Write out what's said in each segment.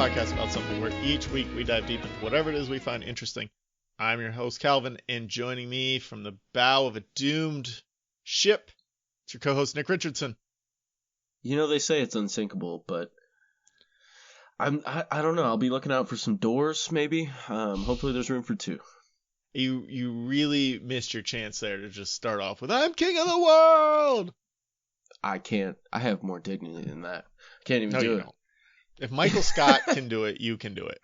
podcast about something where each week we dive deep into whatever it is we find interesting. I'm your host, Kalvin, and joining me from the bow of a doomed ship, it's your co-host, Nick Richardson. You know, they say it's unsinkable, but I don't know. I'll be looking out for some doors, maybe. Hopefully there's room for two. You really missed your chance there to just start off with, I'm king of the world! I can't. I have more dignity than that. Can't even do it. Don't. If Michael Scott can do it, you can do it.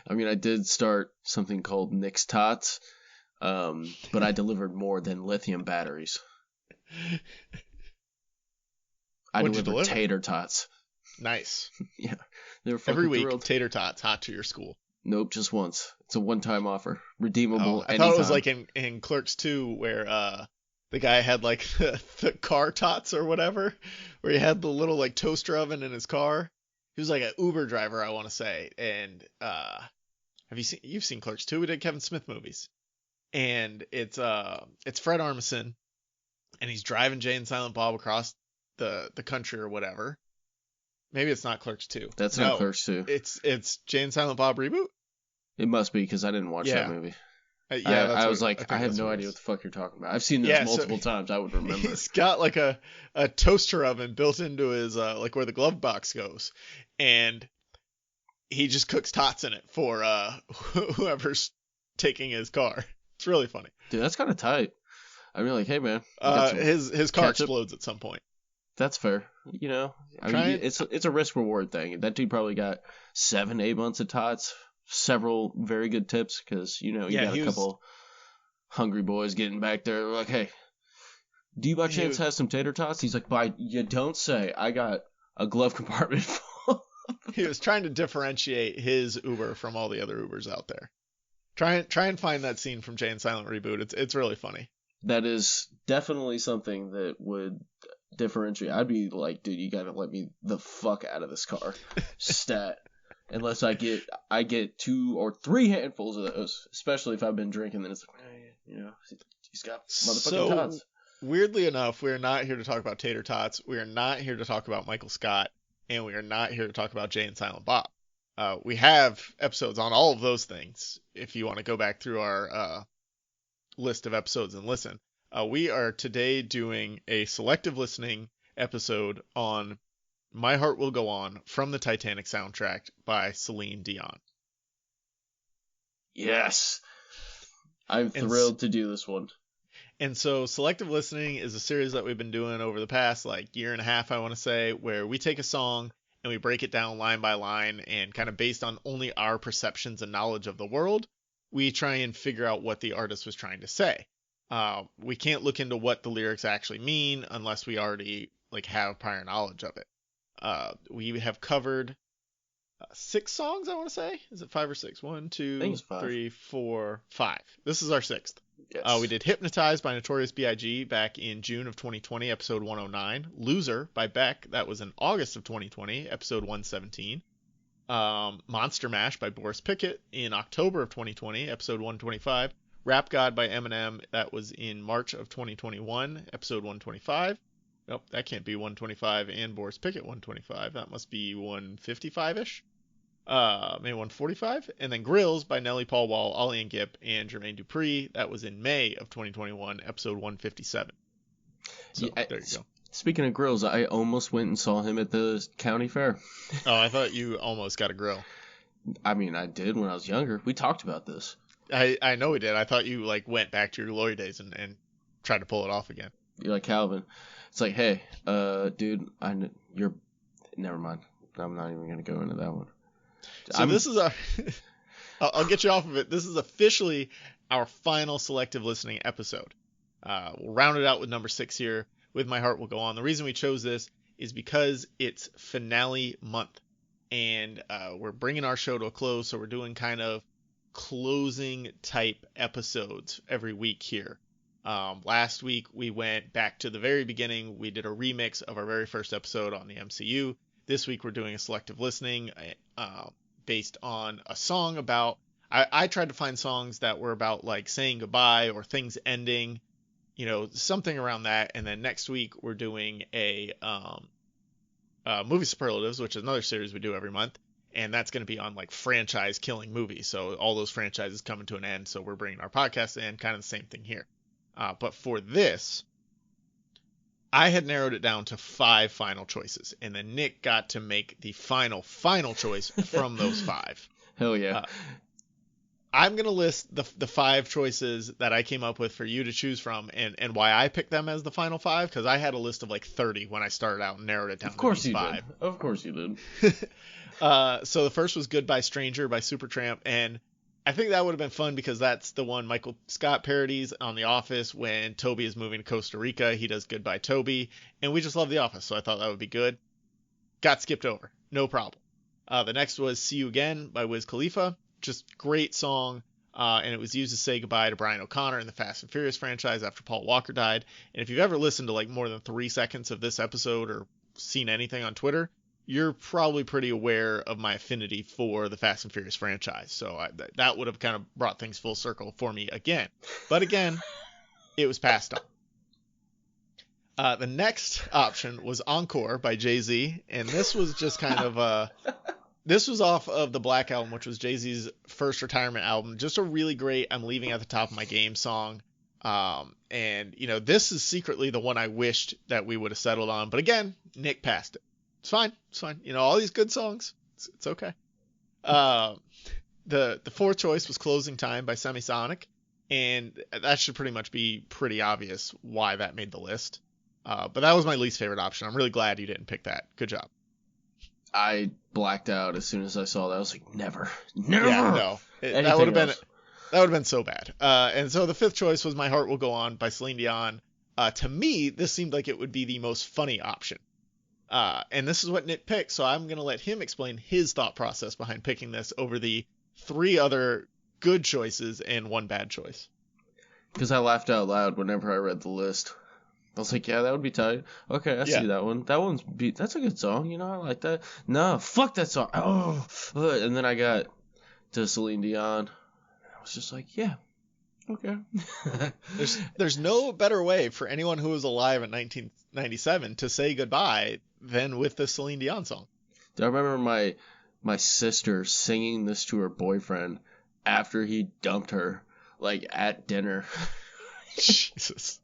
I mean, I did start something called Nick's Tots, but I delivered more than lithium batteries. I delivered tater tots. Nice. Yeah. They were fucking every week, thrilled. Tater tots hot to your school. Nope, just once. It's a one-time offer. Redeemable I anytime. thought it was like in Clerks 2 where the guy had like the car tots or whatever, where he had the little like toaster oven in his car. He was like an Uber driver, I want to say. And you've seen Clerks 2? We did Kevin Smith movies. And it's Fred Armisen, and he's driving Jay and Silent Bob across the country or whatever. Maybe it's not Clerks 2. That's not Clerks 2. It's Jay and Silent Bob reboot? It must be, because I didn't watch that movie. I was like, I have no idea what the fuck you're talking about. I've seen this multiple times. I would remember. He's got like a toaster oven built into his like where the glove box goes, and he just cooks tots in it for whoever's taking his car. It's really funny. Dude, that's kind of tight. I mean, like, hey man, his car explodes at some point. That's fair. You know, I mean, it's a risk reward thing. That dude probably got 7-8 months of tots. Several very good tips, because you got a couple hungry boys getting back there. They're like, hey, do you by chance have some tater tots? He's like, you don't say. I got a glove compartment full. He was trying to differentiate his Uber from all the other Ubers out there. Try and find that scene from Jay and Silent Reboot. It's really funny. That is definitely something that would differentiate. I'd be like, dude, you gotta let me the fuck out of this car. Stat. Unless I get 2 or 3 handfuls of those, especially if I've been drinking, then it's like, he's got motherfucking tots. Weirdly enough, we are not here to talk about tater tots. We are not here to talk about Michael Scott, and we are not here to talk about Jay and Silent Bob. We have episodes on all of those things. If you want to go back through our list of episodes and listen, we are today doing a selective listening episode on My Heart Will Go On from the Titanic soundtrack by Celine Dion. Yes. I'm thrilled to do this one. And so selective listening is a series that we've been doing over the past year and a half, I want to say, where we take a song and we break it down line by line, and kind of based on only our perceptions and knowledge of the world, we try and figure out what the artist was trying to say. We can't look into what the lyrics actually mean unless we already have prior knowledge of it. We have covered 6 songs, I want to say. Is it 5 or 6? 1, 2, 3, 4, 5. This is our 6th. Yes. We did Hypnotized by Notorious B.I.G. back in June of 2020, episode 109. Loser by Beck, that was in August of 2020, episode 117. Monster Mash by Boris Pickett in October of 2020, episode 125. Rap God by Eminem, that was in March of 2021, episode 125. Nope, that can't be 125 and Boris Pickett 125. That must be 155-ish. Maybe 145. And then Grills by Nelly Paul Wall, Ollie and Gipp, and Jermaine Dupri. That was in May of 2021, episode 157. So, there you go. Speaking of grills, I almost went and saw him at the county fair. Oh, I thought you almost got a grill. I mean, I did when I was younger. We talked about this. I know we did. I thought you went back to your glory days and tried to pull it off again. You're like Kalvin. It's like, hey, dude, you're. Never mind. I'm not even gonna go into that one. So this is I'll get you off of it. This is officially our final selective listening episode. We'll round it out with number 6 here. With My Heart Will Go On. The reason we chose this is because it's finale month, and we're bringing our show to a close. So we're doing kind of closing type episodes every week here. Last week we went back to the very beginning. We did a remix of our very first episode on the MCU. This week we're doing a selective listening based on a song about, I tried to find songs that were about saying goodbye or things ending, something around that. And then next week we're doing a movie superlatives, which is another series we do every month. and that's going to be on like franchise killing movies. So all those franchises coming to an end. So we're bringing our podcast in, kind of the same thing here. But for this, I had narrowed it down to 5 final choices, and then Nick got to make the final choice from those 5. Hell yeah. I'm going to list the 5 choices that I came up with for you to choose from, and why I picked them as the final 5, because I had a list of like 30 when I started out and narrowed it down to these 5. Of course you did. So the first was Goodbye Stranger by Supertramp, and I think that would have been fun because that's the one Michael Scott parodies on The Office when Toby is moving to Costa Rica. He does Goodbye Toby, and we just love The Office, so I thought that would be good. Got skipped over. No problem. The next was See You Again by Wiz Khalifa. Just great song, and it was used to say goodbye to Brian O'Connor in the Fast and Furious franchise after Paul Walker died. And if you've ever listened to like more than 3 seconds of this episode or seen anything on Twitter, you're probably pretty aware of my affinity for the Fast and Furious franchise. So that would have kind of brought things full circle for me again. But again, it was passed on. The next option was Encore by Jay-Z. And this was just kind of this was off of the Black Album, which was Jay-Z's first retirement album. Just a really great I'm Leaving at the Top of My Game song. And, you know, this is secretly the one I wished that we would have settled on. But again, Nick passed it. It's fine. It's fine. You know, all these good songs. It's okay. The fourth choice was Closing Time by Semisonic, and that should pretty much be pretty obvious why that made the list. But that was my least favorite option. I'm really glad you didn't pick that. Good job. I blacked out as soon as I saw that. I was like, never. Yeah, no. That would have been so bad. And so the fifth choice was My Heart Will Go On by Celine Dion. To me, this seemed like it would be the most funny option. And this is what Nick picked, so I'm going to let him explain his thought process behind picking this over the 3 other good choices and 1 bad choice. Because I laughed out loud whenever I read the list. I was like, yeah, that would be tight. Okay, I see that one. That's a good song, you know, I like that. No, fuck that song. Oh, and then I got to Celine Dion. I was just like, yeah, okay. There's no better way for anyone who was alive in 1997 to say goodbye than with the Celine Dion song. I remember my sister singing this to her boyfriend after he dumped her, like at dinner. Jesus.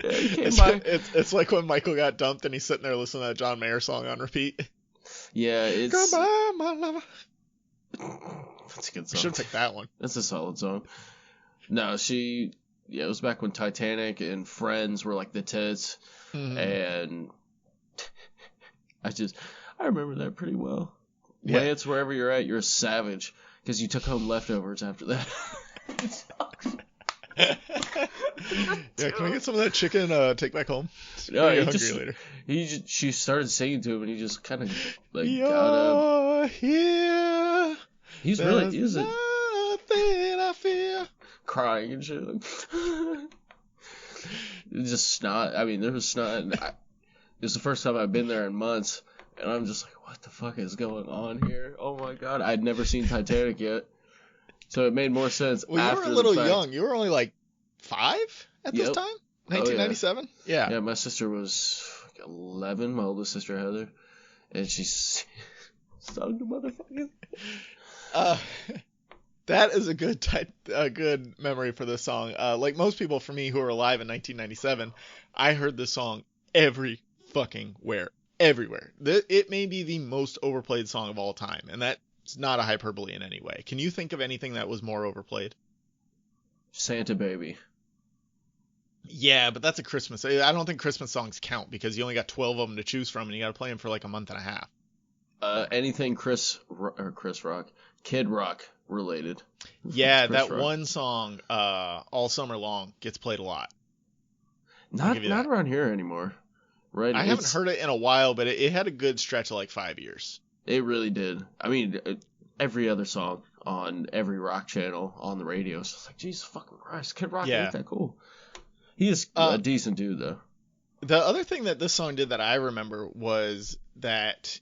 Yeah, he came by. It's like when Michael got dumped and he's sitting there listening to that John Mayer song on repeat. Yeah, it's... Goodbye, my lover. That's a good song. I should pick that one. That's a solid song. No, it was back when Titanic and Friends were like the tits, and I remember that pretty well. Yeah. Lance, wherever you're at, you're a savage, because you took home leftovers after that. Yeah, can I get some of that chicken take back home? No, she started singing to him, and he just kind of like got up. Here. He was nothing I fear. Crying and shit. Just snot. I mean, there was snot. And it was the first time I've been there in months, and I'm just like, what the fuck is going on here? Oh my god, I'd never seen Titanic yet, so it made more sense. Well, you were a little young. You were only like 5 at this time. 1997. Oh, yeah. Yeah, my sister was 11. My oldest sister Heather, and she sung the motherfucker. That is a good memory for this song. Like most people, for me, who are alive in 1997, I heard this song every fucking everywhere. It may be the most overplayed song of all time, and that's not a hyperbole in any way. Can you think of anything that was more overplayed? Santa Baby. Yeah, but that's a Christmas. I don't think Christmas songs count because you only got 12 of them to choose from, and you got to play them for like a month and a half. Anything Kid Rock related. Yeah, that Rock. One song, All Summer Long, gets played a lot. Not around here anymore. Right? I haven't heard it in a while, but it had a good stretch of like 5 years. It really did. I mean, every other song on every rock channel on the radio. So it's like, Jesus fucking Christ, Kid Rock ain't that cool. He is a decent dude, though. The other thing that this song did that I remember was that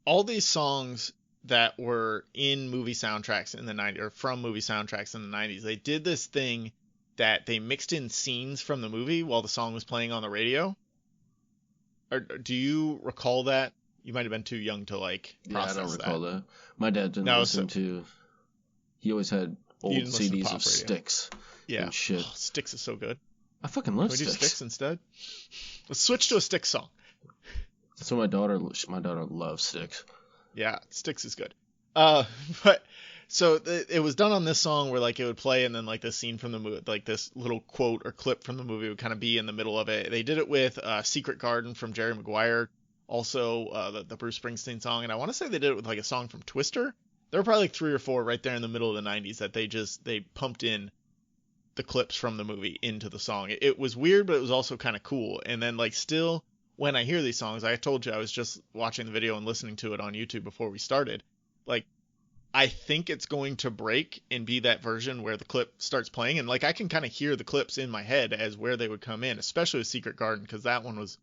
all these songs that were in movie soundtracks in the 90s, or from movie soundtracks in the 90s, they did this thing that they mixed in scenes from the movie while the song was playing on the radio. Or do you recall that? You might have been too young to like process that. I don't recall that. My dad didn't listen to. He always had old CDs of Styx. Yeah. And shit. Oh, Styx is so good. I fucking love Styx. Can we do Styx instead? Let's switch to a Styx song. That's what my daughter loves Styx. Yeah, Styx is good. But so it was done on this song where like it would play and then like the scene from the movie, like this little quote or clip from the movie would kind of be in the middle of it. They did it with Secret Garden from Jerry Maguire, also the Bruce Springsteen song, and I want to say they did it with like a song from Twister. There were probably like 3 or 4 right there in the middle of the 90s that they pumped in the clips from the movie into the song. It was weird, but it was also kind of cool. And then like still when I hear these songs, I told you I was just watching the video and listening to it on YouTube before we started. Like I think it's going to break and be that version where the clip starts playing, and like I can kind of hear the clips in my head as where they would come in, especially with Secret Garden, because that one was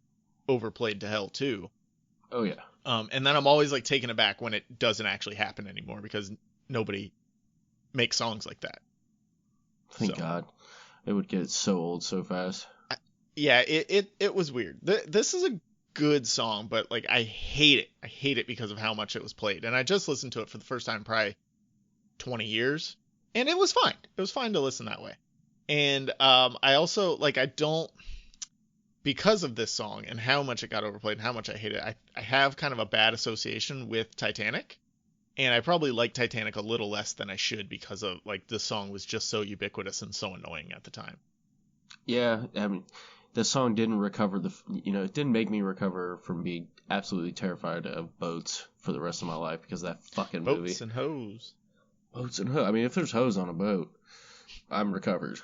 overplayed to hell too. Oh yeah. And then I'm always like taken aback when it doesn't actually happen anymore because nobody makes songs like that. Thank God. It would get so old so fast. It was weird. This is a good song, but like I hate it. I hate it because of how much it was played. And I just listened to it for the first time in probably 20 years, and it was fine. It was fine to listen that way. And I also like because of this song and how much it got overplayed and how much I hate it, I have kind of a bad association with Titanic. And I probably like Titanic a little less than I should because of like this song was just so ubiquitous and so annoying at the time. Yeah, I mean, the song didn't recover it didn't make me recover from being absolutely terrified of boats for the rest of my life because of that fucking movie. Boats and hoes. Boats and hoes. I mean, if there's hoes on a boat, I'm recovered.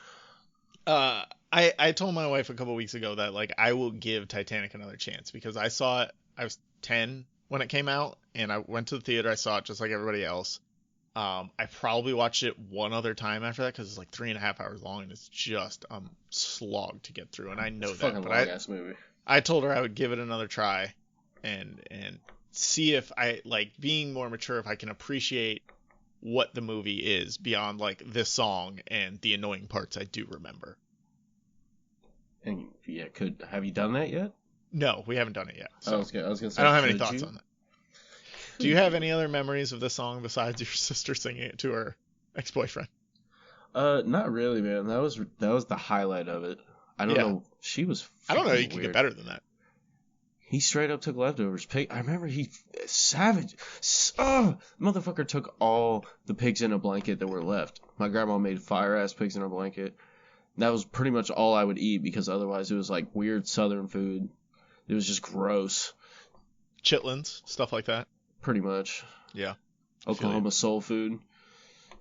I told my wife a couple weeks ago that like I will give Titanic another chance because I saw it. I was 10 when it came out, and I went to the theater. I saw it just like everybody else. I probably watched it one other time after that because it's like 3.5 hours long, and it's just slog to get through. And I know that, but movie. I told her I would give it another try, and see if I like being more mature, if I can appreciate what the movie is beyond like this song and the annoying parts I do remember. And have you done that yet? No, we haven't done it yet. So I was gonna say, I don't have any thoughts on that. Do you have any other memories of this song besides your sister singing it to her ex-boyfriend? Not really, man. That was the highlight of it. I don't know. She was. I don't know. You weird. can get better than that. He straight up took leftovers. I remember he savage. Motherfucker took all the pigs in a blanket that were left. My grandma made fire ass pigs in a blanket. That was pretty much all I would eat because otherwise it was like weird southern food. It was just gross. Chitlins, stuff like that. Pretty much. Yeah. Oklahoma soul food.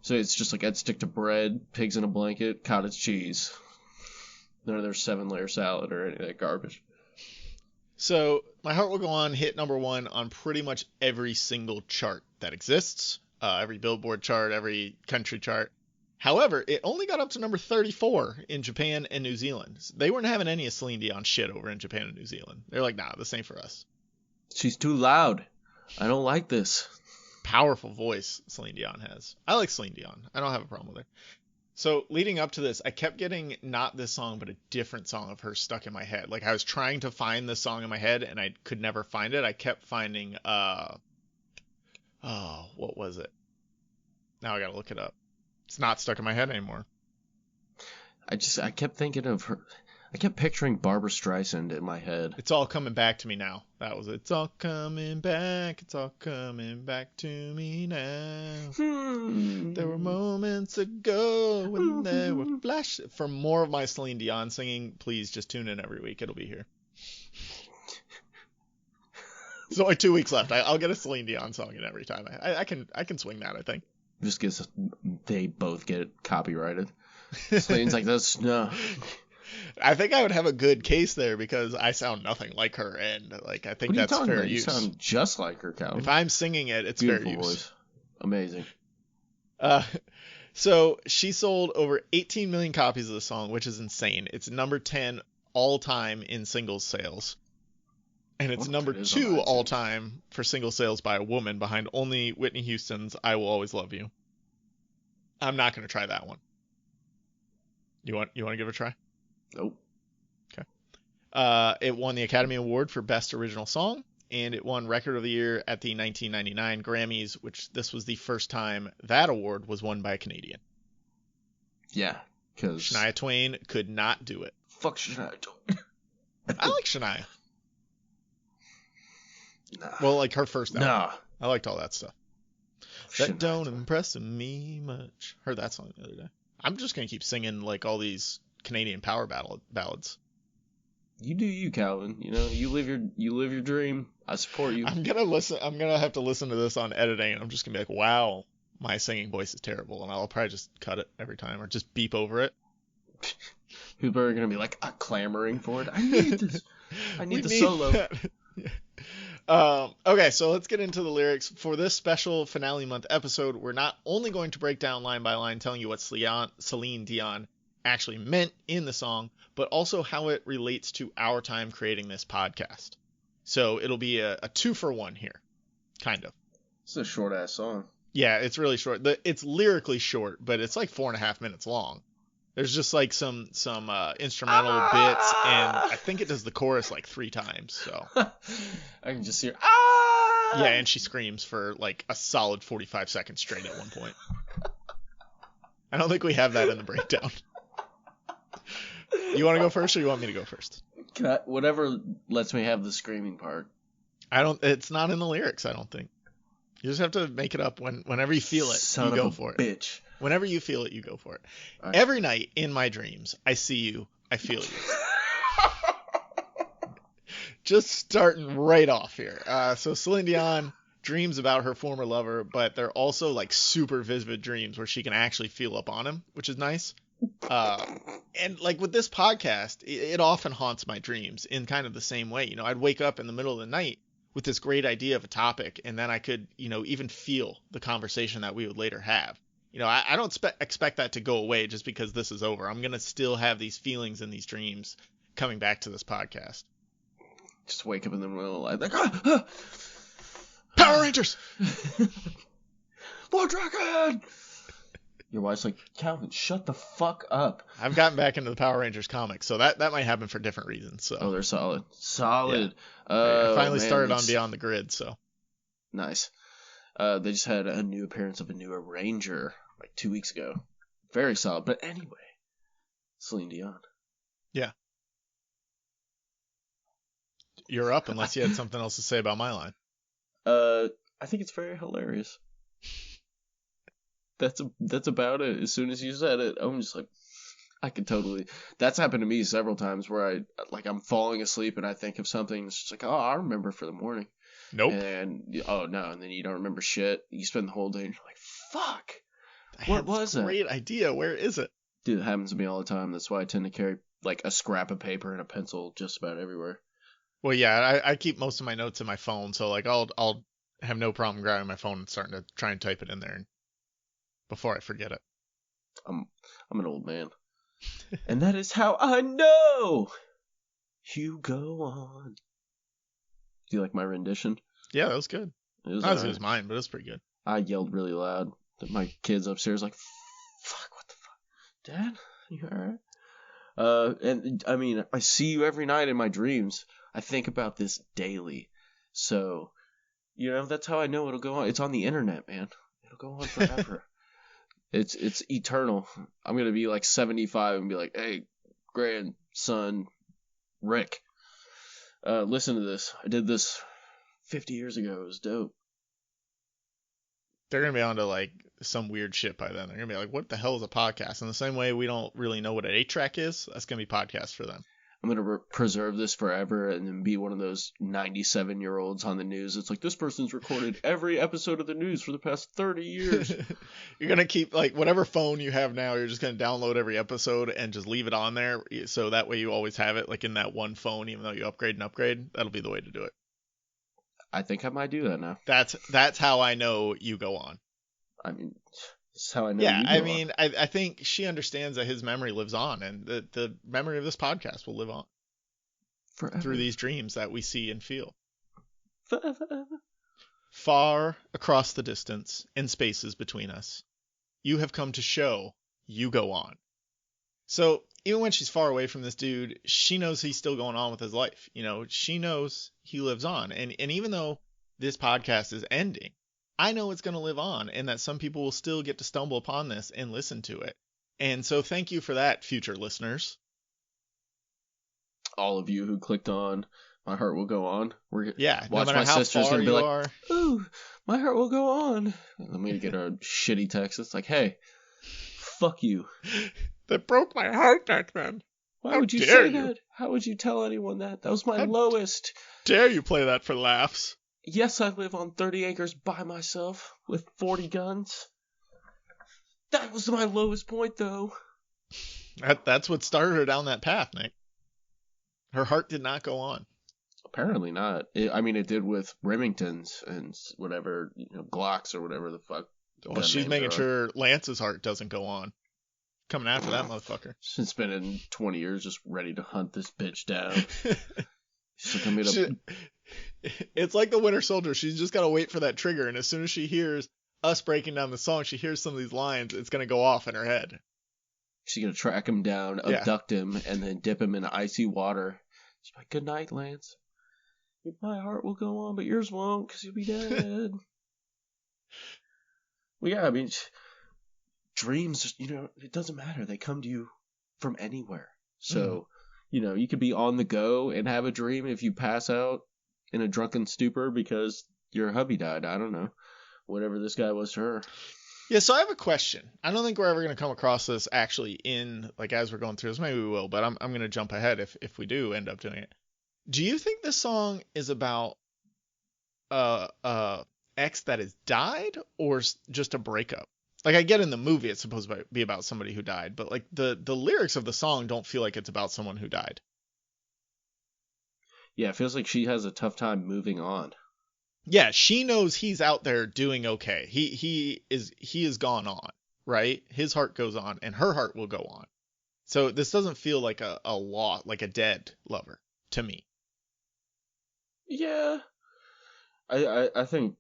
So it's just like I'd stick to bread, pigs in a blanket, cottage cheese. None of their 7-layer salad or any of that garbage. So My Heart Will Go On hit #1 on pretty much every single chart that exists. Every Billboard chart, every country chart. However, it only got up to number 34 in Japan and New Zealand. They weren't having any of Celine Dion shit over in Japan and New Zealand. They're like, nah, this ain't for us. She's too loud. I don't like this. Powerful voice Celine Dion has. I like Celine Dion. I don't have a problem with her. So leading up to this, I kept getting not this song, but a different song of hers stuck in my head. Like I was trying to find this song in my head and I could never find it. I kept finding, what was it? Now I gotta look it up. It's not stuck in my head anymore. I kept thinking of her. I kept picturing Barbra Streisand in my head. It's all coming back to me now. That was it. It's all coming back. It's all coming back to me now. There were moments ago when there were flashes. For more of my Celine Dion singing, please just tune in every week. It'll be here. There's only 2 weeks left. I'll get a Celine Dion song in every time. I can swing that, I think. Just because they both get copyrighted. Celine's like, this, no. I think I would have a good case there because I sound nothing like her, and like I think that's fair use. You sound just like her, Kalvin. If I'm singing it, it's beautiful fair use. Voice. Amazing. So she sold over 18 million copies of the song, which is insane. It's number 10 all time in singles sales. And it's number 2 all time for single sales by a woman, behind only Whitney Houston's I Will Always Love You. I'm not going to try that one. You want to give it a try? Nope. Okay. It won the Academy Award for Best Original Song and it won Record of the Year at the 1999 Grammys, which this was the first time that award was won by a Canadian. Yeah, because Shania Twain could not do it. Fuck Shania Twain. I like Shania. Nah. Well, like her first album. Nah. I liked all that stuff. That don't impress me much. Heard that song the other day. I'm just gonna keep singing like all these Canadian power ballads. You do you, Kalvin. You know, you live your dream. I support you. I'm gonna have to listen to this on editing, and I'm just gonna be like, wow, my singing voice is terrible, and I'll probably just cut it every time or just beep over it. People are gonna be like clamoring for it. I need this. I need the solo. Okay, so let's get into the lyrics. For this special finale month episode, we're not only going to break down line by line telling you what Celine Dion actually meant in the song, but also how it relates to our time creating this podcast. So it'll be a 2-for-1 here, kind of. It's a short-ass song. Yeah, it's really short. It's lyrically short, but it's like 4.5 minutes long. There's just like some instrumental bits, and I think it does the chorus like 3 times. So I can just hear Yeah, and she screams for like a solid 45 seconds straight at one point. I don't think we have that in the breakdown. You want to go first, or you want me to go first? Whatever lets me have the screaming part. It's not in the lyrics, I don't think. You just have to make it up whenever you feel it. Son you go of a for it. Bitch. Whenever you feel it, you go for it. Right. Every night in my dreams, I see you, I feel you. Just starting right off here. So Celine Dion dreams about her former lover, but they're also like super vivid dreams where she can actually feel up on him, which is nice. And like with this podcast, it often haunts my dreams in kind of the same way. You know, I'd wake up in the middle of the night with this great idea of a topic, and then I could, you know, even feel the conversation that we would later have. You know, I don't expect that to go away just because this is over. I'm going to still have these feelings and these dreams coming back to this podcast. Just wake up in the middle of the night like, Power Rangers! More Dragon! Your wife's like, Kalvin, shut the fuck up. I've gotten back into the Power Rangers comics, so that might happen for different reasons. So. Oh, they're solid. Solid. Yeah. I finally started on Beyond the Grid, so. Nice. They just had a new appearance of a new arranger like 2 weeks ago. Very solid. But anyway, Celine Dion. Yeah. You're up unless you had something else to say about my line. I think it's very hilarious. That's about it. As soon as you said it, I'm just like, I could totally. That's happened to me several times where I'm falling asleep and I think of something. It's just like, oh, I remember for the morning. Nope. And oh no, and then you don't remember shit. You spend the whole day and you're like, fuck. What was it? Great idea. Where is it? Dude, it happens to me all the time. That's why I tend to carry like a scrap of paper and a pencil just about everywhere. Well, yeah, I keep most of my notes in my phone, so like I'll have no problem grabbing my phone and starting to try and type it in there before I forget it. I'm an old man. And that is how I know you go on. Do you like my rendition? Yeah, that was good. It was not as good as mine, but it was pretty good. I yelled really loud. My kids upstairs like, fuck, what the fuck? Dad, you alright? And I mean, I see you every night in my dreams. I think about this daily. So, you know, that's how I know it'll go on. It's on the internet, man. It'll go on forever. It's eternal. I'm going to be like 75 and be like, hey, grandson, Rick, listen to this. I did this 50 years ago. It was dope. They're going to be onto like some weird shit by then. They're going to be like, what the hell is a podcast? In the same way we don't really know what an 8-track is, that's going to be podcast for them. I'm going to preserve this forever and then be one of those 97-year-olds on the news. It's like, this person's recorded every episode of the news for the past 30 years. You're going to keep, like, whatever phone you have now, you're just going to download every episode and just leave it on there. So that way you always have it, like, in that one phone, even though you upgrade. That'll be the way to do it. I think I might do that now. That's how I know you go on. I mean... That's how I know. Yeah, I mean, I think she understands that his memory lives on, and the memory of this podcast will live on forever through these dreams that we see and feel. Forever. Far across the distance and spaces between us, you have come to show you go on. So even when she's far away from this dude, she knows he's still going on with his life. You know, she knows he lives on. And even though this podcast is ending, I know it's going to live on and that some people will still get to stumble upon this and listen to it. And so thank you for that, future listeners. All of you who clicked on My Heart Will Go On. Yeah, watch no matter my how sister's far gonna be you like, are. "Ooh, My Heart Will Go On." Let me get a shitty text. It's like, "Hey, fuck you." That broke my heart back then. Why would you say that? How would you tell anyone that? That was my lowest. Dare you play that for laughs? Yes, I live on 30 acres by myself with 40 guns. That was my lowest point, though. That's what started her down that path, Nick. Her heart did not go on. Apparently not. It did with Remingtons and whatever, Glocks or whatever the fuck. Well, she's making sure Lance's heart doesn't go on. Coming after that motherfucker. She's spending 20 years just ready to hunt this bitch down. It's like the Winter Soldier. She's just got to wait for that trigger, and as soon as she hears us breaking down the song, she hears some of these lines, it's going to go off in her head. She's going to track him down, abduct him, and then dip him in icy water. She's like, "Good night, Lance. My heart will go on, but yours won't, because you'll be dead." Well, yeah, dreams, it doesn't matter. They come to you from anywhere. So, you could be on the go and have a dream if you pass out in a drunken stupor because your hubby died. I don't know. Whatever this guy was to her. Yeah, so I have a question. I don't think we're ever going to come across this actually as we're going through this. Maybe we will, but I'm going to jump ahead if we do end up doing it. Do you think this song is about ex that has died or just a breakup? Like, I get in the movie it's supposed to be about somebody who died, but like the lyrics of the song don't feel like it's about someone who died. Yeah, it feels like she has a tough time moving on. Yeah, she knows he's out there doing okay. He is gone on, right? His heart goes on and her heart will go on. So this doesn't feel like a loss, like a dead lover to me. Yeah. I think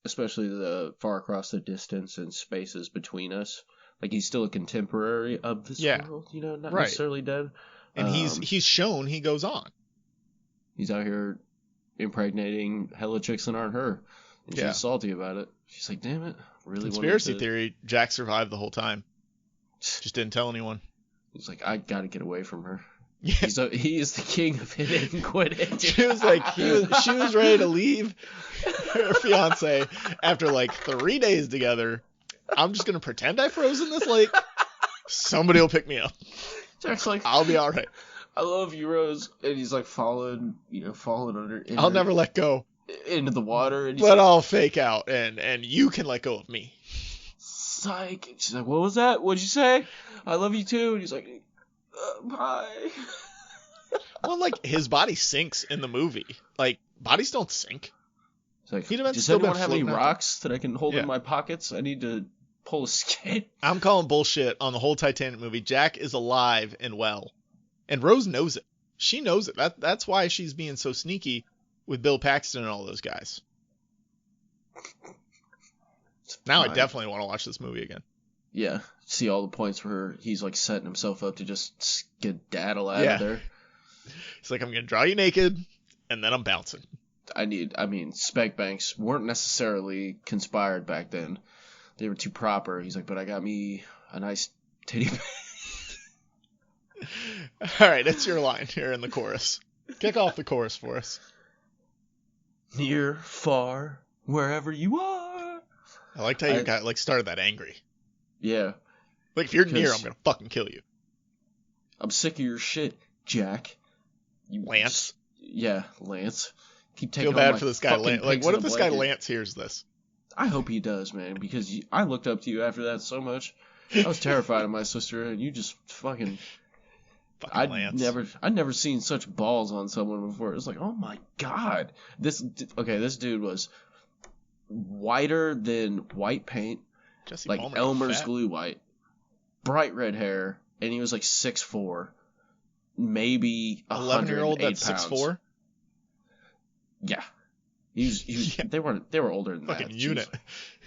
especially the far across the distance and spaces between us, like he's still a contemporary of this world, not necessarily dead. And he's shown he goes on. He's out here impregnating hella chicks that aren't her. And she's salty about it. She's like, "Damn it. Really Conspiracy theory, Jack survived the whole time. Just didn't tell anyone." He's like, "I gotta get away from her." Yeah. He is the king of hit and quit. She was like, she was ready to leave her fiance after like 3 days together. "I'm just gonna pretend I froze in this lake. Somebody will pick me up. Jack's like, I'll be all right. I love you, Rose." And he's like falling under. I'll never let go. Into the water. And but I'll fake out and you can let go of me. Psych. And she's like, "What was that? What'd you say? I love you too." And he's like, "Bye." Well, like, his body sinks in the movie. Like, bodies don't sink. It's like, does anyone have any rocks that I can hold in my pockets? I need to pull a skate. I'm calling bullshit on the whole Titanic movie. Jack is alive and well. And Rose knows it. She knows it. That's why she's being so sneaky with Bill Paxton and all those guys. Now I definitely want to watch this movie again. Yeah. See all the points where he's like setting himself up to just skedaddle out of there. He's like, "I'm going to draw you naked, and then I'm bouncing." Spec Banks weren't necessarily conspired back then. They were too proper. He's like, "But I got me a nice titty." All right, it's your line here in the chorus. Kick off the chorus for us. "Near, far, wherever you are." I liked how you got started that angry. Yeah. Like, if you're near, I'm going to fucking kill you. "I'm sick of your shit, Jack." Lance? Yeah, Lance. Keep taking feel bad for this guy, Lance. Like, what if this guy Lance hears this? I hope he does, man, because I looked up to you after that so much. I was terrified of my sister, and you just fucking Lance. I'd never seen such balls on someone before. It was like, oh my god. This dude was whiter than white paint, Jesse like Palmer, Elmer's glue white, bright red hair, and he was like 6'4". Maybe 11-year-old that's 6'4". Yeah, he was. Yeah. They were older than fucking that. Unit.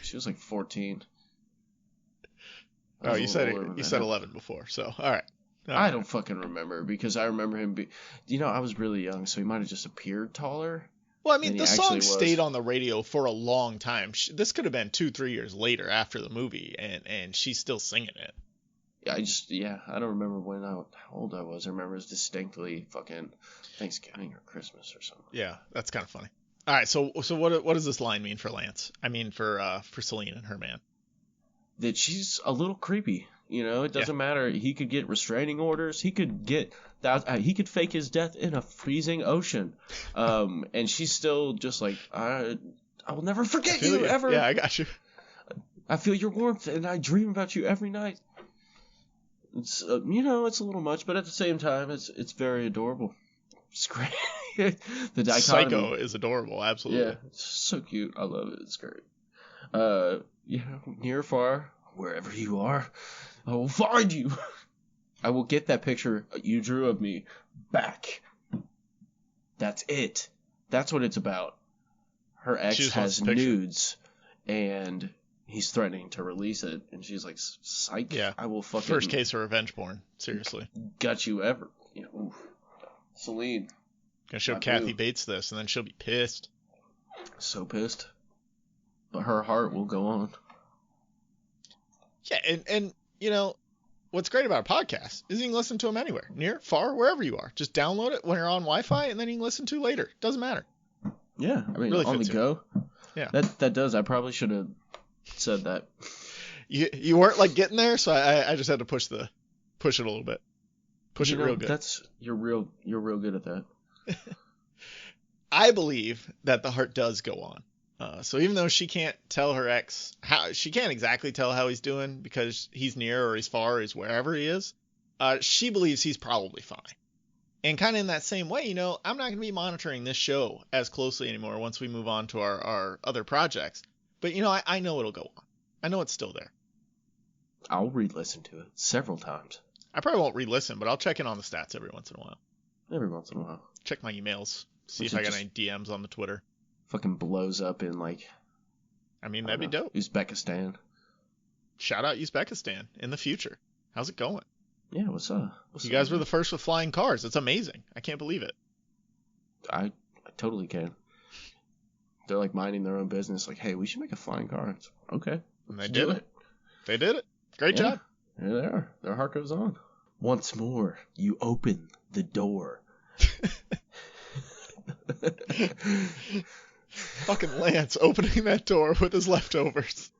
She was like 14. Oh, you said 11 before. So all right. I don't fucking remember, because I remember him I was really young, so he might have just appeared taller. Well, I mean, the song stayed on the radio for a long time. This could have been 2-3 years later after the movie, and she's still singing it. I don't remember how old I was. I remember it was distinctly fucking Thanksgiving or Christmas or something. Yeah, that's kind of funny. All right, so what does this line mean for Lance? I mean for Celine and her man. That she's a little creepy. It doesn't matter. He could get restraining orders. He could fake his death in a freezing ocean. And she's still just like, I will never forget you ever. Yeah, I got you. I feel your warmth, and I dream about you every night. It's it's a little much, but at the same time, it's very adorable. It's great. The dichotomy. Psycho is adorable, absolutely. Yeah, it's so cute. I love it. It's great. Near or far, wherever you are, I will find you. I will get that picture you drew of me back. That's it. That's what it's about. Her ex has nudes, and he's threatening to release it, and she's like, psych, yeah. I will fucking... First case of revenge porn, seriously. Got you ever. Celine. Gonna show Kathy Bates this, and then she'll be pissed. So pissed. But her heart will go on. Yeah, and what's great about a podcast is you can listen to them anywhere, near, far, wherever you are. Just download it when you're on Wi-Fi, and then you can listen to later. Doesn't matter. Yeah, I mean, really on the go. Yeah. That does. I probably should have said that. You weren't like getting there, so I just had to push it a little bit. Push it real good. You're real good at that. I believe that the heart does go on. So even though she can't tell her ex she can't exactly tell how he's doing because he's near or he's far or he's wherever he is, she believes he's probably fine. And kind of in that same way, I'm not going to be monitoring this show as closely anymore once we move on to our other projects. But, I know it'll go on. I know it's still there. I'll re-listen to it several times. I probably won't re-listen, but I'll check in on the stats every once in a while. Every once in a while. Check my emails. See if I got any DMs on the Twitter. Fucking blows up in that'd be dope. Uzbekistan. Shout out Uzbekistan in the future. How's it going? Yeah, what's up? You guys were the first with flying cars. It's amazing. I can't believe it. I totally can. They're like minding their own business. Like, hey, we should make a flying car. It's, okay. And they did it. They did it. Great job. There they are. Their heart goes on. Once more, you open the door. Fucking Lance opening that door with his leftovers.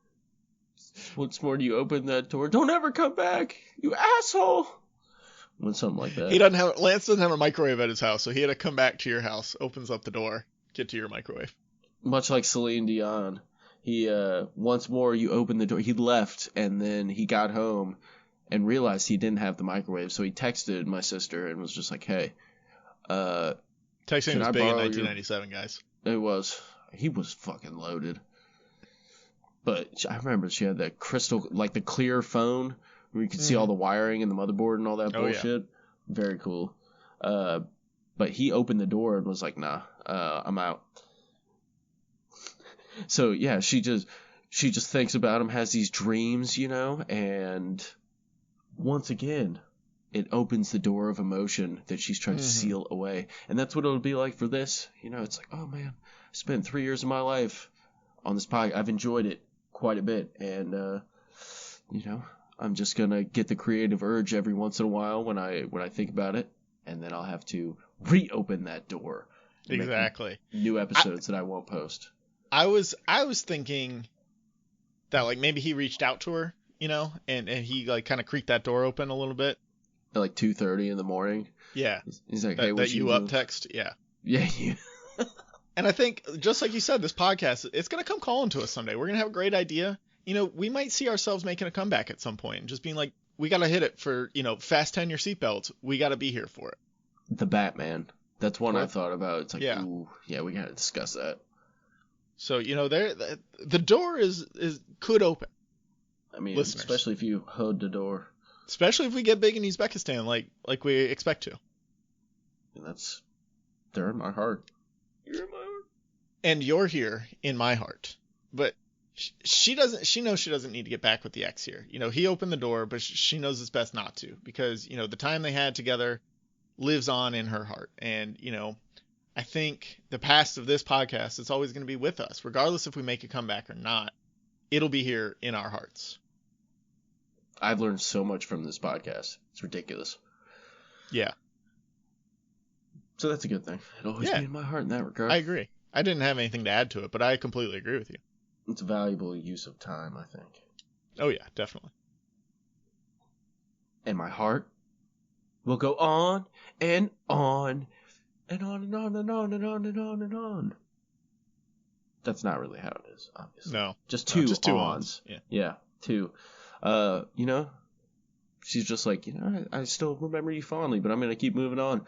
Once more, you open that door. Don't ever come back, you asshole. Something like that. Lance doesn't have a microwave at his house, so he had to come back to your house, opens up the door, get to your microwave. Much like Celine Dion. He, once more, you open the door. He left, and then he got home and realized he didn't have the microwave, so he texted my sister and was just like, hey, texting was big in 1997, guys. It was. He was fucking loaded. But I remember she had that crystal, like the clear phone where you could see all the wiring and the motherboard and all that bullshit. Yeah. Very cool. But he opened the door and was like, nah, I'm out. So yeah, she just thinks about him, has these dreams, and once again, it opens the door of emotion that she's trying to seal away. And that's what it'll be like for this. It's like, oh man, I spent 3 years of my life on this podcast. I've enjoyed it quite a bit. And, I'm just going to get the creative urge every once in a while when I think about it. And then I'll have to reopen that door. Exactly. New episodes that I won't post. I was thinking that like maybe he reached out to her, and he like kind of creaked that door open a little bit. At like 2:30 in the morning. Yeah. He's like, hey, what you up text? Yeah. Yeah. And I think, just like you said, this podcast, it's going to come calling to us someday. We're going to have a great idea. We might see ourselves making a comeback at some point and just being like, we got to hit it for, fasten your seatbelts. We got to be here for it. The Batman. That's one I thought about. It's like, ooh, yeah, we got to discuss that. So, the door could open. I mean, listeners. Especially if you hold the door. Especially if we get big in Uzbekistan, like we expect to. And they're in my heart. You're in my heart. And you're here in my heart. But she doesn't. She knows she doesn't need to get back with the ex here. You know, he opened the door, but she knows it's best not to, because you know the time they had together lives on in her heart. And you know, I think the past of this podcast is always going to be with us, regardless if we make a comeback or not. It'll be here in our hearts. I've learned so much from this podcast. It's ridiculous. Yeah. So that's a good thing. It'll always be in my heart in that regard. I agree. I didn't have anything to add to it, but I completely agree with you. It's a valuable use of time, I think. Oh, yeah, definitely. And my heart will go on and on and on and on and on and on and on and on. That's not really how it is, obviously. No. Just two ons. Yeah, two. You know, she's just like, you know, I still remember you fondly, but I'm going to keep moving on.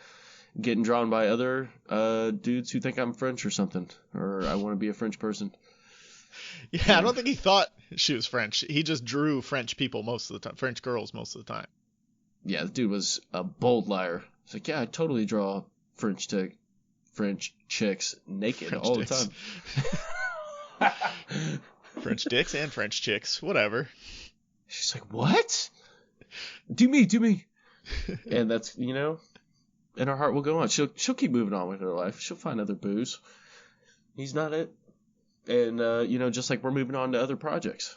Getting drawn by other dudes who think I'm French or something, or I want to be a French person. Yeah, I don't think he thought she was French. He just drew French people most of the time, French girls most of the time. Yeah, the dude was a bold liar. He's like, yeah, I totally draw French chicks naked French all dicks. The time. French dicks and French chicks, whatever. She's like, what? Do me. And that's, you know, and her heart will go on. She'll keep moving on with her life. She'll find other booze. He's not it. And, you know, just like we're moving on to other projects.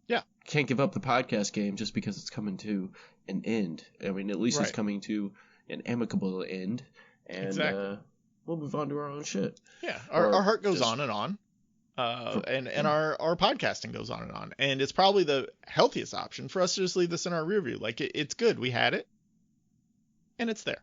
Yeah. Can't give up the podcast game just because it's coming to an end. I mean, at least It's coming to an amicable end. And exactly. We'll move on to our own shit. Yeah. Our heart goes on and on. And our podcasting goes on and on. And it's probably the healthiest option for us to just leave this in our rear view. Like, it's good. We had it. And it's there.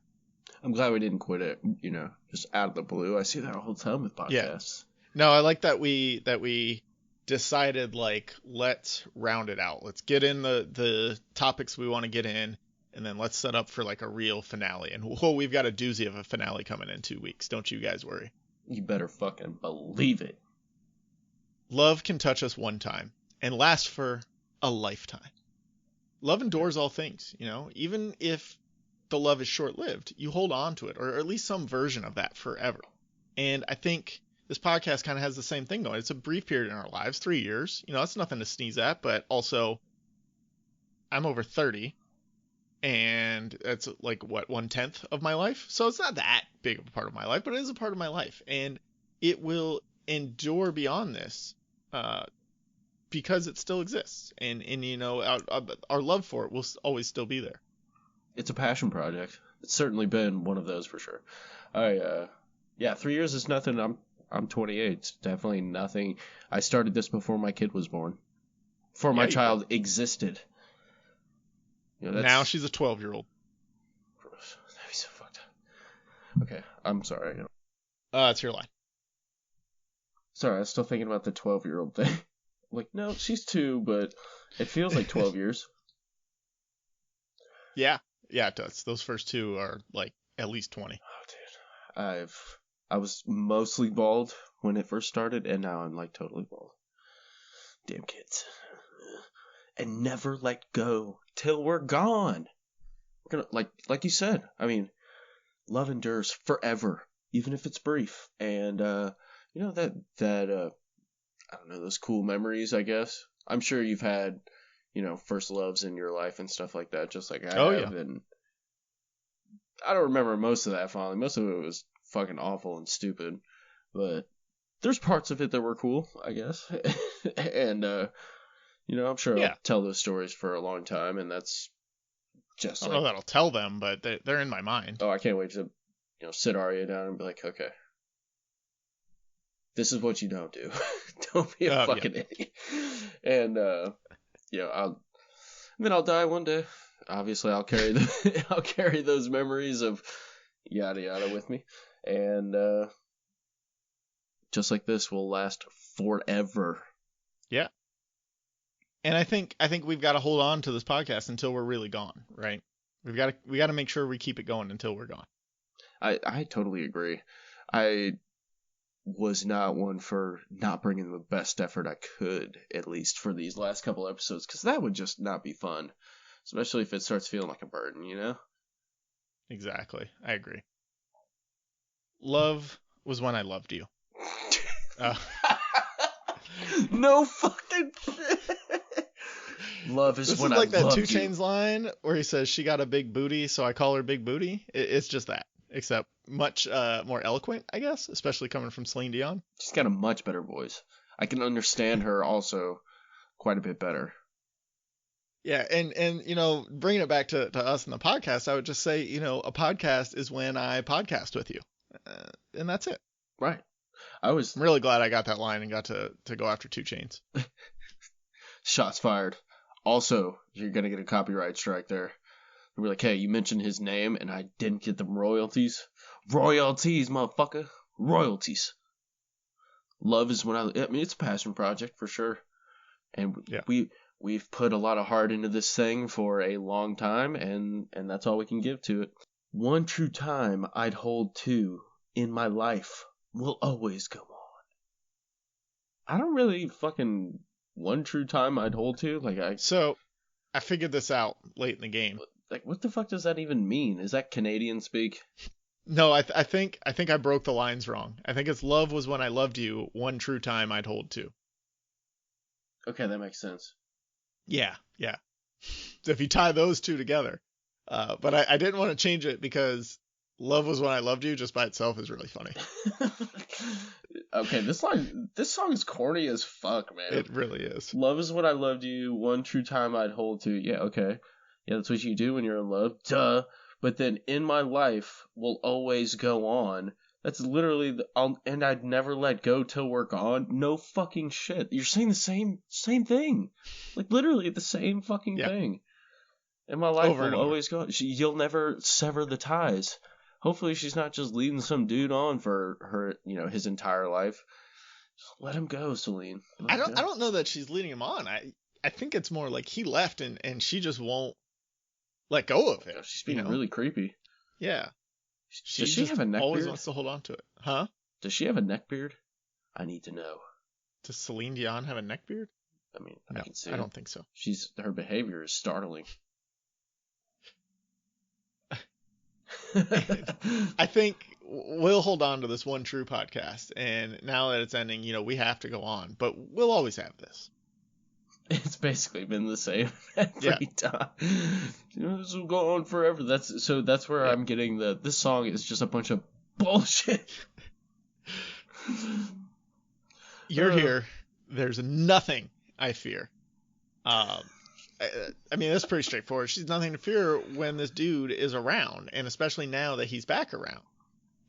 I'm glad we didn't quit it, you know, just out of the blue. I see that all the time with podcasts. Yeah. No, I like that we decided, like, let's round it out. Let's get in the topics we want to get in, and then let's set up for, like, a real finale. And, whoa, we've got a doozy of a finale coming in 2 weeks. Don't you guys worry. You better fucking believe it. Love can touch us one time and last for a lifetime. Love endures all things, you know, even if the love is short-lived, you hold on to it, or at least some version of that forever. And I think this podcast kind of has the same thing going. It's a brief period in our lives, 3 years. You know, that's nothing to sneeze at, but also I'm over 30, and that's like, what, 1/10 of my life? So it's not that big of a part of my life, but it is a part of my life. And it will endure beyond this because it still exists. And you know, our love for it will always still be there. It's a passion project. It's certainly been one of those for sure. 3 years is nothing. I'm 28. It's definitely nothing. I started this before my kid was born. Before my child existed. You know, now she's a 12-year-old. That'd be so fucked up. Okay, I'm sorry. It's your line. Sorry, I was still thinking about the 12-year-old thing. Like, no, she's 2, but it feels like 12 years. Yeah, it does. Those first 2 are like at least 20. Oh, dude. I was mostly bald when it first started, and now I'm like totally bald. Damn kids. And never let go till we're gone. We're gonna, like you said, I mean, love endures forever, even if it's brief. And you know, that I don't know, those cool memories, I guess. I'm sure you've had, you know, first loves in your life and stuff like that, just like I have. Yeah. And I don't remember most of that fondly. Most of it was fucking awful and stupid. But there's parts of it that were cool, I guess. And, you know, I'm sure I'll tell those stories for a long time, and that's just I don't know that I'll tell them, but they're in my mind. Oh, I can't wait to, you know, sit Arya down and be like, okay, this is what you don't do. Don't be a fucking idiot. And, you know, I'll die one day. Obviously, I'll carry those memories of yada yada with me. And, just like this will last forever. Yeah. And I think we've got to hold on to this podcast until we're really gone, right? We got to make sure we keep it going until we're gone. I totally agree. I was not one for not bringing the best effort I could, at least for these last couple episodes, because that would just not be fun, especially if it starts feeling like a burden, you know? Exactly. I agree. Love was when I loved you. No fucking shit. Love is when I loved you. This is like that 2 Chainz line where he says she got a big booty, so I call her Big Booty. It's just that, except much more eloquent, I guess, especially coming from Celine Dion. She's got a much better voice. I can understand her also quite a bit better. Yeah, and you know, bringing it back to us in the podcast, I would just say, you know, a podcast is when I podcast with you, and that's it. Right. I'm really glad I got that line and got to go after 2 Chainz. Shots fired. Also, you're gonna get a copyright strike there. We're like, hey, you mentioned his name and I didn't get the royalties. Royalties, motherfucker. Royalties. Love is when I mean, it's a passion project for sure, and yeah. We've put a lot of heart into this thing for a long time, and that's all we can give to it. One true time I'd hold to in my life will always go on. I don't really fucking one true time I'd hold to. So, I figured this out late in the game. Like, what the fuck does that even mean? Is that Canadian speak? No, I think I broke the lines wrong. I think it's love was when I loved you, one true time I'd hold to. Okay, that makes sense. Yeah. So if you tie those two together, but I didn't want to change it because love was when I loved you just by itself is really funny. Okay, this song is corny as fuck, man. It really is. Love is when I loved you, one true time I'd hold to. Yeah, okay. Yeah, that's what you do when you're in love. Duh. But then in my life will always go on. That's literally and I'd never let go till we're gone. No fucking shit. You're saying the same thing. Like literally the same fucking thing. And my life will always go on. You'll never sever the ties. Hopefully she's not just leading some dude on for her, you know, his entire life. Just let him go, Celine. I don't know that she's leading him on. I think it's more like he left and she just won't let go of it. She's being really creepy. Yeah. Does she have a neck always beard? Wants to hold on to it. Huh? Does she have a neck beard? I need to know. Does Celine Dion have a neck beard? I mean, no, I can see I don't think so. Her behavior is startling. I think we'll hold on to this one true podcast, and now that it's ending, you know, we have to go on, but we'll always have this. It's basically been the same every time. You know, this will go on forever. That's where I'm getting this song is just a bunch of bullshit. You're here. There's nothing I fear. I mean, that's pretty straightforward. She's nothing to fear when this dude is around, and especially now that he's back around.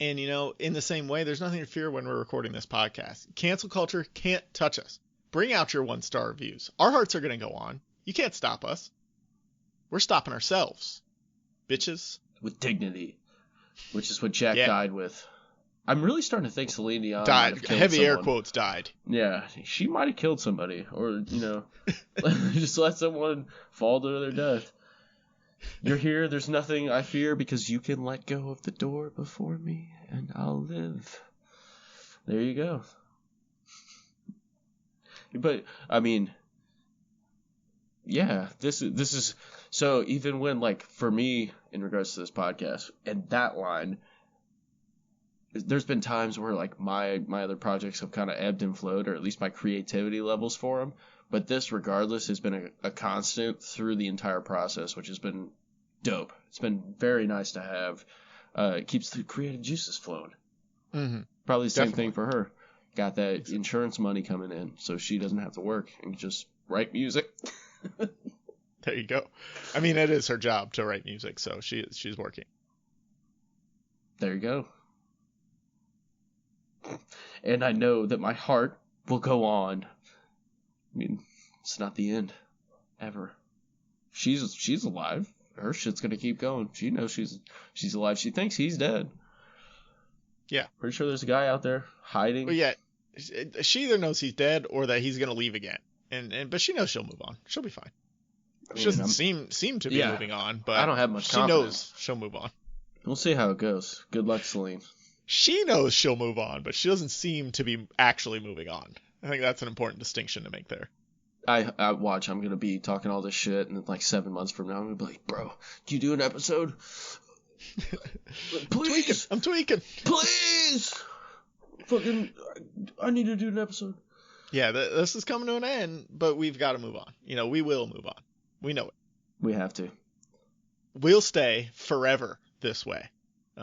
And, you know, in the same way, there's nothing to fear when we're recording this podcast. Cancel culture can't touch us. Bring out your 1-star reviews. Our hearts are going to go on. You can't stop us. We're stopping ourselves. Bitches. With dignity. Which is what Jack died with. I'm really starting to think Celine Dion died. Heavy air quotes died. Yeah. She might have killed somebody. Or, you know, just let someone fall to their death. You're here. There's nothing I fear because you can let go of the door before me and I'll live. There you go. But I mean, yeah, this is so even when like for me in regards to this podcast and that line, there's been times where like my other projects have kind of ebbed and flowed, or at least my creativity levels for them. But this, regardless, has been a constant through the entire process, which has been dope. It's been very nice to have. It keeps the creative juices flowing. Mm-hmm. Probably the same thing for her. Got that insurance money coming in, so she doesn't have to work and just write music. There you go. I mean, it is her job to write music, so she's working. There you go. And I know that my heart will go on. I mean, it's not the end, ever. She's alive. Her shit's gonna keep going. She knows she's alive. She thinks he's dead. Yeah. Pretty sure there's a guy out there hiding. Well, yeah. She either knows he's dead or that he's gonna leave again, but she knows she'll move on. She'll be fine. She doesn't seem to be moving on, but I don't have much confidence. She knows she'll move on. We'll see how it goes. Good luck, Celine. She knows she'll move on, but she doesn't seem to be actually moving on. I think that's an important distinction to make there. I watch. I'm gonna be talking all this shit, and like 7 months from now, I'm gonna be like, bro, can you do an episode? Please, I'm tweaking. Please. Fucking, I need to do an episode. Yeah, this is coming to an end, but we've got to move on. We will move on. We know it. We have to. We'll stay forever this way,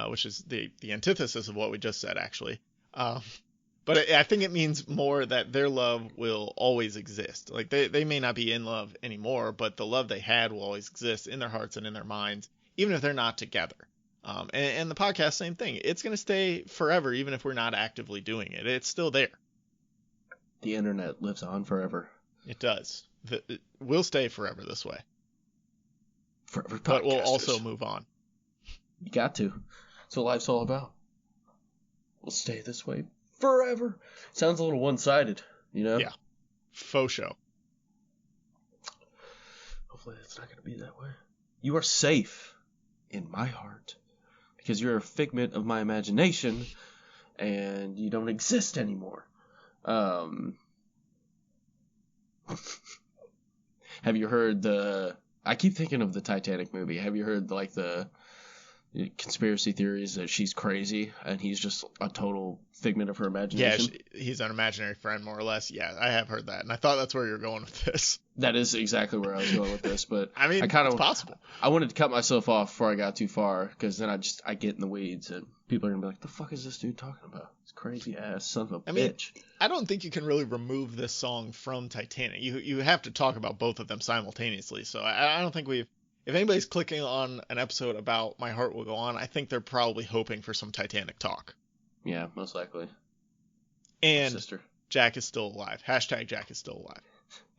which is the antithesis of what we just said, actually. But I think it means more that their love will always exist. Like, they may not be in love anymore, but the love they had will always exist in their hearts and in their minds, even if they're not together. And the podcast, same thing. It's going to stay forever, even if we're not actively doing it. It's still there. The internet lives on forever. It does. We'll stay forever this way. Forever podcasters. But we'll also move on. You got to. That's what life's all about. We'll stay this way forever. Sounds a little one-sided, Yeah. Faux show. Hopefully it's not going to be that way. You are safe in my heart because you're a figment of my imagination and you don't exist anymore. Have you heard I keep thinking of the Titanic movie. Have you heard the conspiracy theories that she's crazy and he's just a total figment of her imagination? Yeah, he's an imaginary friend, more or less. Yeah, I have heard that, and I thought that's where you were going with this. That is exactly where I was going with this, but I mean, it's possible. I wanted to cut myself off before I got too far, because then I get in the weeds and people are gonna be like, "The fuck is this dude talking about? This crazy ass son of a bitch." I don't think you can really remove this song from Titanic. You have to talk about both of them simultaneously. So I don't think we've. If anybody's clicking on an episode about My Heart Will Go On, I think they're probably hoping for some Titanic talk. Yeah, most likely. And Jack is still alive. Hashtag Jack is still alive.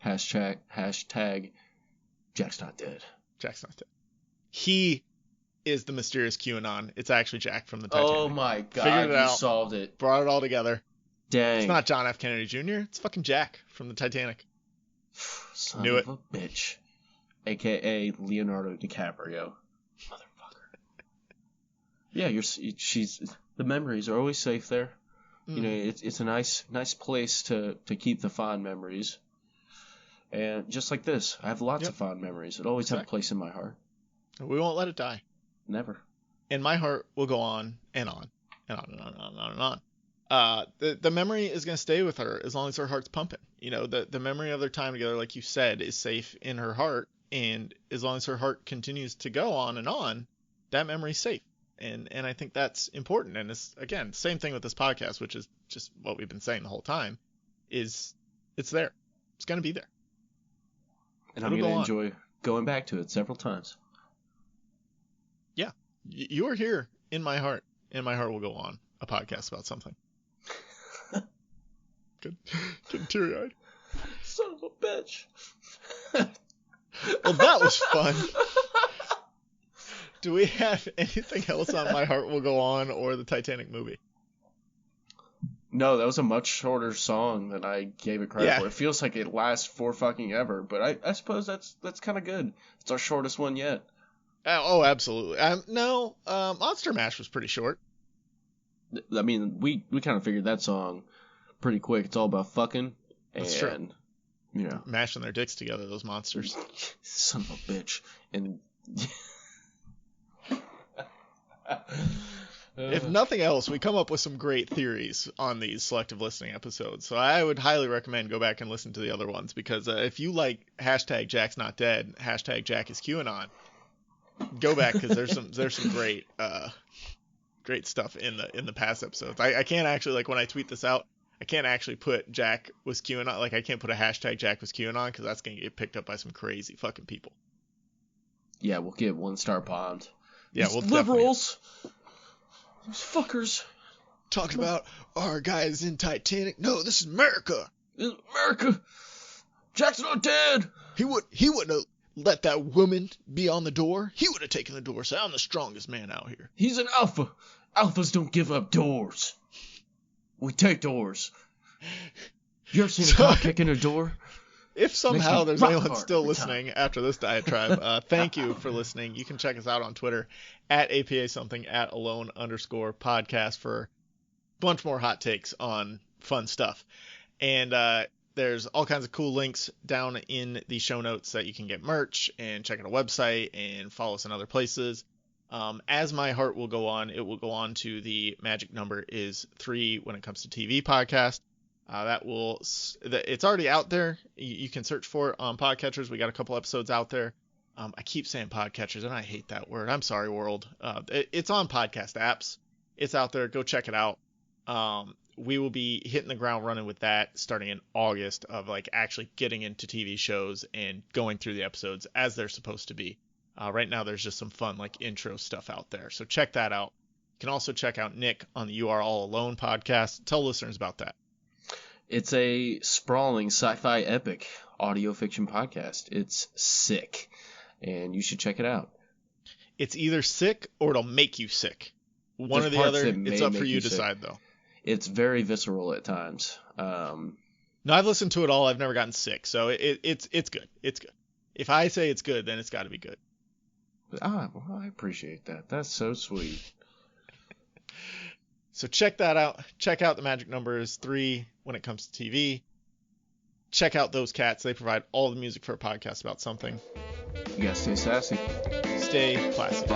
Hashtag Jack's not dead. Jack's not dead. He is the mysterious QAnon. It's actually Jack from the Titanic. Oh my god, Figured it out, solved it. Brought it all together. Dang. It's not John F. Kennedy Jr. It's fucking Jack from the Titanic. Son of a bitch. AKA Leonardo DiCaprio. Motherfucker. Yeah, the memories are always safe there. It's a nice place to keep the fond memories. And just like this, I have lots of fond memories. It always have a place in my heart. We won't let it die. Never. And my heart will go on and on and on and on and on and on. The memory is going to stay with her as long as her heart's pumping. The memory of their time together, like you said, is safe in her heart. And as long as her heart continues to go on, that memory's safe. And I think that's important. And it's, again, same thing with this podcast, which is just what we've been saying the whole time, is it's there. It's going to be there. And I'm going to enjoy going back to it several times. Yeah. You are here in my heart, and my heart will go on, a podcast about something. Getting teary-eyed. Son of a bitch. Well, that was fun. Do we have anything else on My Heart Will Go On or the Titanic movie? No, that was a much shorter song than I gave it credit for. It feels like it lasts for fucking ever, but I suppose that's kind of good. It's our shortest one yet. Oh, absolutely. No, Monster Mash was pretty short. I mean, we kind of figured that song pretty quick. It's all about fucking. That's true. Mashing their dicks together, those monsters. Son of a bitch. And if nothing else, we come up with some great theories on these selective listening episodes. So I would highly recommend go back and listen to the other ones, because if you like hashtag Jack's not dead, hashtag Jack is QAnon, go back, because there's some great stuff in the past episodes. I can't actually, like, when I tweet this out, I can't actually put Jack was QAnon. Like, I can't put a hashtag Jack was QAnon, because that's going to get picked up by some crazy fucking people. Yeah, we'll get 1-star bombed. Yeah, we'll liberals. These fuckers. Talking about our guys in Titanic. No, this is America. This is America. Jack's not dead. He wouldn't have let that woman be on the door. He would have taken the door. Say, I'm the strongest man out here. He's an alpha. Alphas don't give up doors. We take doors. You ever seen a cop kicking a door? If somehow there's anyone still listening after this diatribe, thank you for listening. You can check us out on Twitter at APA something, at alone_podcast for a bunch more hot takes on fun stuff. And there's all kinds of cool links down in the show notes that you can get merch and check out a website and follow us in other places. As My Heart Will Go On, it will go on to the Magic Number is 3 when it comes to TV podcast. It's already out there. You can search for it on podcatchers. We got a couple episodes out there. I keep saying podcatchers, and I hate that word. I'm sorry, world. It's on podcast apps. It's out there. Go check it out. We will be hitting the ground running with that starting in August, of like actually getting into TV shows and going through the episodes as they're supposed to be. Right now there's just some fun like intro stuff out there. So check that out. You can also check out Nick on the You Are All Alone podcast. Tell listeners about that. It's a sprawling sci-fi epic audio fiction podcast. It's sick, and you should check it out. It's either sick or it'll make you sick. One or the other. It's up for you to decide, though. It's very visceral at times. No, I've listened to it all. I've never gotten sick, so it's good. It's good. If I say it's good, then it's got to be good. Well, I appreciate that. That's so sweet. So check that out. Check out the magic numbers 3 when it comes to TV. Check out Those Cats. They provide all the music for a podcast about something. You gotta stay sassy. Stay classy.